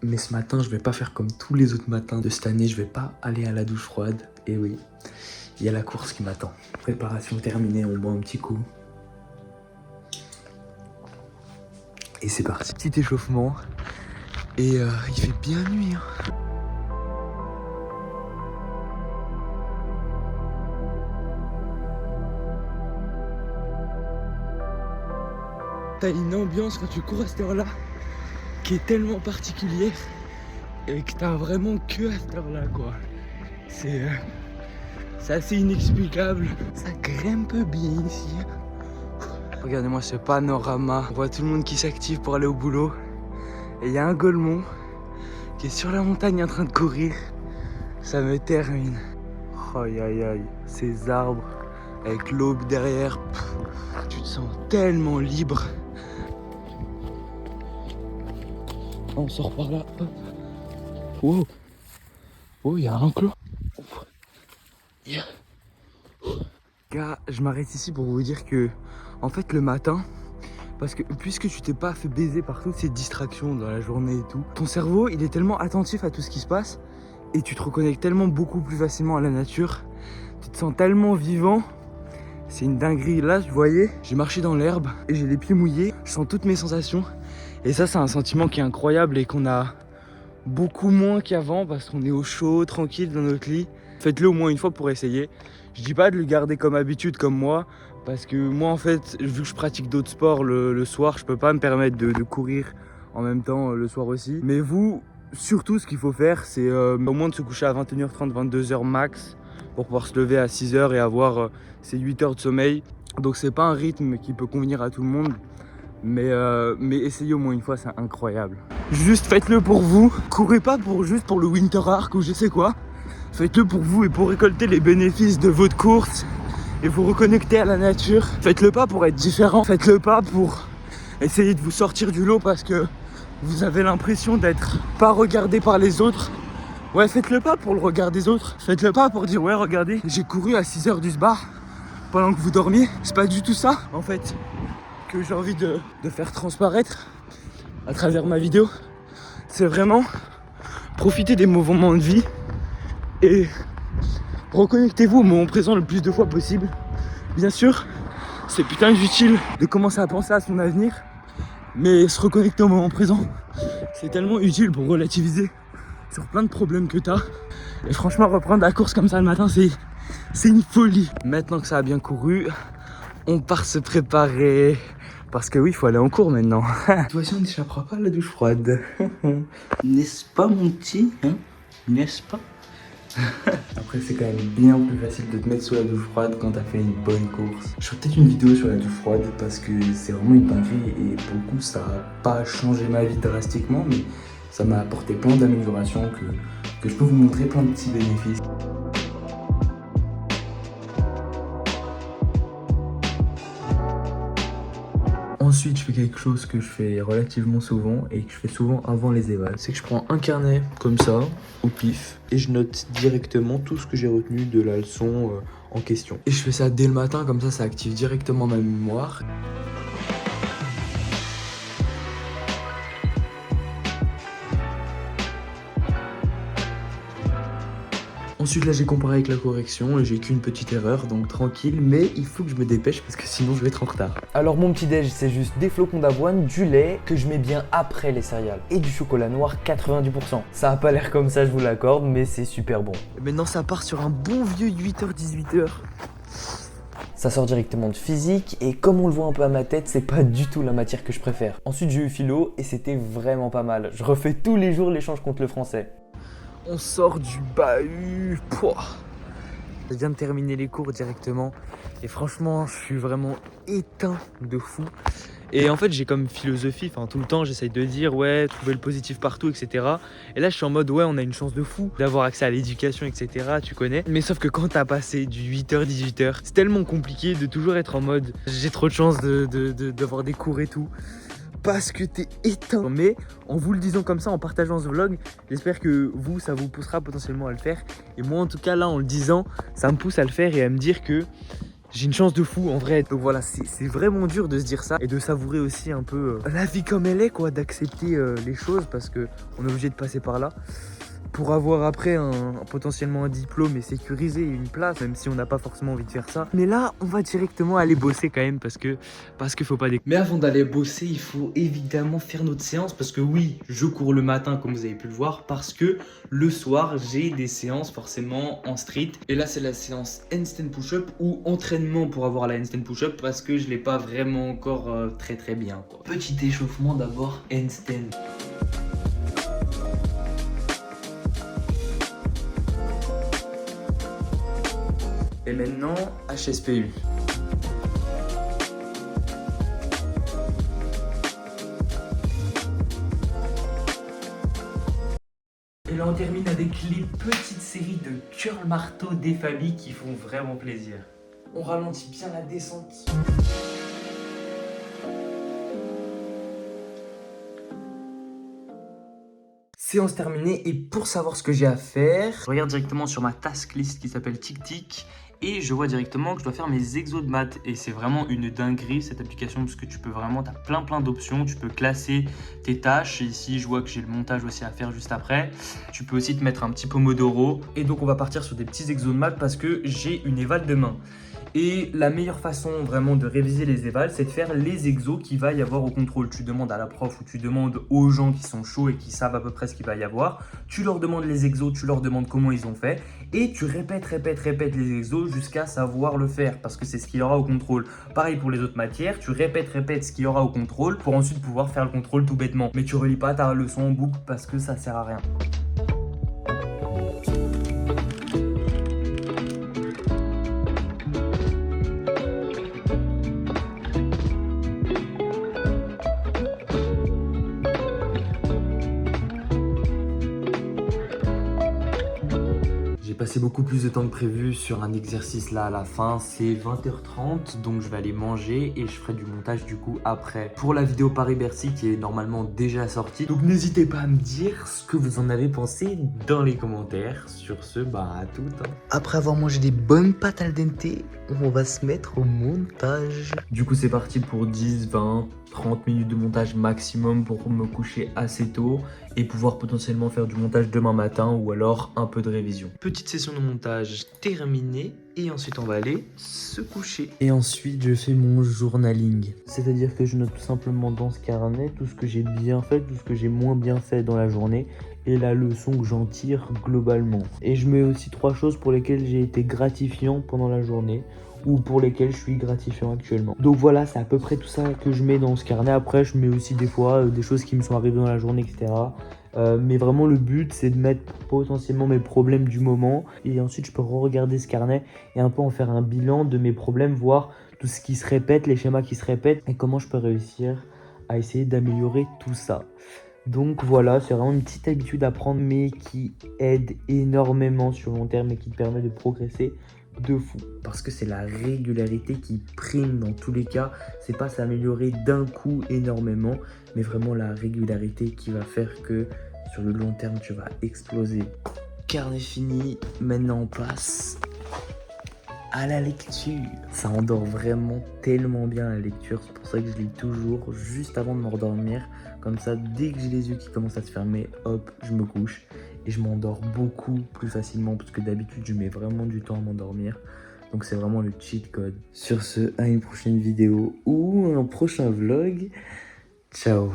Mais ce matin, je vais pas faire comme tous les autres matins de cette année. Je vais pas aller à la douche froide. Et oui, il y a la course qui m'attend. Préparation terminée, on boit un petit coup. Et c'est parti. Petit échauffement. Et il fait bien nuit. Hein. T'as une ambiance quand tu cours à cette heure-là qui est tellement particulière et que t'as vraiment que à cette heure-là, quoi. C'est assez inexplicable. Ça grimpe bien ici. Regardez-moi ce panorama. On voit tout le monde qui s'active pour aller au boulot. Et il y a un golemon qui est sur la montagne en train de courir. Ça me termine. Aïe aïe aïe. Ces arbres avec l'aube derrière. Tu te sens tellement libre. On sort par là. Wow. Oh, il y a un enclos. Yeah. Gars, je m'arrête ici pour vous dire que, en fait, le matin, parce que puisque tu t'es pas fait baiser par toutes ces distractions dans la journée et tout, ton cerveau, il est tellement attentif à tout ce qui se passe et tu te reconnectes tellement beaucoup plus facilement à la nature. Tu te sens tellement vivant. C'est une dinguerie. Là, vous voyez, j'ai marché dans l'herbe et j'ai les pieds mouillés. Je sens toutes mes sensations. Et ça, c'est un sentiment qui est incroyable et qu'on a beaucoup moins qu'avant parce qu'on est au chaud, tranquille dans notre lit. Faites-le au moins une fois pour essayer. Je dis pas de le garder comme habitude comme moi parce que moi en fait, vu que je pratique d'autres sports le soir, je peux pas me permettre de courir en même temps le soir aussi. Mais vous, surtout ce qu'il faut faire, c'est au moins de se coucher à 21h30, 22h max pour pouvoir se lever à 6h et avoir ces 8 heures de sommeil. Donc c'est pas un rythme qui peut convenir à tout le monde. Mais essayez au moins une fois, c'est incroyable. Juste faites-le pour vous. Courez pas juste pour le Winter Arc ou je sais quoi. Faites-le pour vous et pour récolter les bénéfices de votre course et vous reconnecter à la nature. Faites-le pas pour être différent. Faites-le pas pour essayer de vous sortir du lot parce que vous avez l'impression d'être pas regardé par les autres. Ouais, faites-le pas pour le regard des autres. Faites-le pas pour dire ouais, regardez, j'ai couru à 6h du sbar pendant que vous dormiez. C'est pas du tout ça, en fait, que j'ai envie de faire transparaître à travers ma vidéo. C'est vraiment profiter des moments de vie et reconnectez-vous au moment présent le plus de fois possible. Bien sûr, c'est putain utile de commencer à penser à son avenir, mais se reconnecter au moment présent, c'est tellement utile pour relativiser sur plein de problèmes que t'as. Et franchement, reprendre la course comme ça le matin, c'est une folie. Maintenant que ça a bien couru, on part se préparer. Parce que oui, il faut aller en cours maintenant. De toute façon, on n'échappera pas à la douche froide. N'est-ce pas, mon petit, hein? N'est-ce pas? Après, c'est quand même bien plus facile de te mettre sous la douche froide quand t'as fait une bonne course. Je ferai peut-être une vidéo sur la douche froide parce que c'est vraiment une dinguerie et pour le coup, ça n'a pas changé ma vie drastiquement, mais ça m'a apporté plein d'améliorations que je peux vous montrer, plein de petits bénéfices. Ensuite, je fais quelque chose que je fais relativement souvent et que je fais souvent avant les évals. C'est que je prends un carnet comme ça, au pif, et je note directement tout ce que j'ai retenu de la leçon en question. Et je fais ça dès le matin, comme ça active directement ma mémoire. Ensuite là j'ai comparé avec la correction et j'ai qu'une petite erreur donc tranquille, mais il faut que je me dépêche parce que sinon je vais être en retard. Alors mon petit déj c'est juste des flocons d'avoine, du lait que je mets bien après les céréales et du chocolat noir 90%. Ça a pas l'air comme ça je vous l'accorde mais c'est super bon. Et maintenant ça part sur un bon vieux 8h-18h. Ça sort directement de physique et comme on le voit un peu à ma tête, c'est pas du tout la matière que je préfère. Ensuite j'ai eu philo et c'était vraiment pas mal. Je refais tous les jours l'échange contre le français. On sort du bahut. Pouah. Je viens de terminer les cours directement et franchement je suis vraiment éteint de fou. Et en fait j'ai comme philosophie, tout le temps j'essaye de dire ouais, trouver le positif partout, etc. Et là je suis en mode ouais, on a une chance de fou d'avoir accès à l'éducation, etc. Tu connais. Mais sauf que quand t'as passé du 8h-18h, c'est tellement compliqué de toujours être en mode j'ai trop de chance d'avoir des cours et tout. Parce que t'es éteint. Mais en vous le disant comme ça, en partageant ce vlog, j'espère que vous, ça vous poussera potentiellement à le faire. Et moi en tout cas là, en le disant, ça me pousse à le faire et à me dire que J'ai une chance de fou en vrai. Donc voilà, c'est vraiment dur de se dire ça et de savourer aussi un peu la vie comme elle est, quoi, d'accepter les choses parce que on est obligé de passer par là pour avoir après potentiellement un diplôme et sécuriser une place, même si on n'a pas forcément envie de faire ça. Mais là, on va directement aller bosser quand même parce que faut pas déconner. Mais avant d'aller bosser, il faut évidemment faire notre séance parce que oui, je cours le matin comme vous avez pu le voir parce que le soir, j'ai des séances forcément en street. Et là, c'est la séance handstand push-up ou entraînement pour avoir la handstand push-up parce que je l'ai pas vraiment encore très bien, quoi. Petit échauffement d'abord, handstand. Et maintenant, HSPU. Et là, on termine avec les petites séries de curl marteau défabli qui font vraiment plaisir. On ralentit bien la descente. Séance terminée et pour savoir ce que j'ai à faire, je regarde directement sur ma task list qui s'appelle TickTick et je vois directement que je dois faire mes exos de maths et c'est vraiment une dinguerie cette application parce que tu peux vraiment, tu as plein d'options, tu peux classer tes tâches et ici je vois que j'ai le montage aussi à faire juste après. Tu peux aussi te mettre un petit pomodoro et donc on va partir sur des petits exos de maths parce que j'ai une éval demain. Et la meilleure façon vraiment de réviser les évals, c'est de faire les exos qu'il va y avoir au contrôle. Tu demandes à la prof ou tu demandes aux gens qui sont chauds et qui savent à peu près ce qu'il va y avoir. Tu leur demandes les exos, tu leur demandes comment ils ont fait et tu répètes les exos jusqu'à savoir le faire parce que c'est ce qu'il y aura au contrôle. Pareil pour les autres matières, tu répètes ce qu'il y aura au contrôle pour ensuite pouvoir faire le contrôle tout bêtement. Mais tu relis pas ta leçon en boucle parce que ça sert à rien. J'ai passé beaucoup plus de temps que prévu sur un exercice là à la fin, c'est 20h30 donc je vais aller manger et je ferai du montage du coup après pour la vidéo Paris-Bercy qui est normalement déjà sortie. Donc n'hésitez pas à me dire ce que vous en avez pensé dans les commentaires. Sur ce, bah à tout. Après avoir mangé des bonnes pâtes al dente, on va se mettre au montage. Du coup c'est parti pour 10, 20, 30 minutes de montage maximum pour me coucher assez tôt et pouvoir potentiellement faire du montage demain matin ou alors un peu de révision. Petite session de montage terminée et ensuite on va aller se coucher. Et ensuite je fais mon journaling. C'est-à-dire que je note tout simplement dans ce carnet tout ce que j'ai bien fait, tout ce que j'ai moins bien fait dans la journée et la leçon que j'en tire globalement. Et je mets aussi 3 choses pour lesquelles j'ai été gratifiant pendant la journée ou pour lesquels je suis gratifiant actuellement. Donc voilà, c'est à peu près tout ça que je mets dans ce carnet. Après, je mets aussi des fois des choses qui me sont arrivées dans la journée, etc. Mais vraiment, le but, c'est de mettre potentiellement mes problèmes du moment. Et ensuite, je peux re-regarder ce carnet et un peu en faire un bilan de mes problèmes, voir tout ce qui se répète, les schémas qui se répètent et comment je peux réussir à essayer d'améliorer tout ça. Donc voilà, c'est vraiment une petite habitude à prendre, mais qui aide énormément sur le long terme et qui te permet de progresser de fou. Parce que c'est la régularité qui prime dans tous les cas. C'est pas s'améliorer d'un coup énormément, mais vraiment la régularité qui va faire que sur le long terme, tu vas exploser. Carnet fini, maintenant on passe à la lecture. Ça endort vraiment tellement bien la lecture, c'est pour ça que je lis toujours juste avant de m'endormir. Comme ça, dès que j'ai les yeux qui commencent à se fermer, hop, je me couche. Et je m'endors beaucoup plus facilement parce que d'habitude, je mets vraiment du temps à m'endormir. Donc c'est vraiment le cheat code. Sur ce, à une prochaine vidéo ou un prochain vlog. Ciao.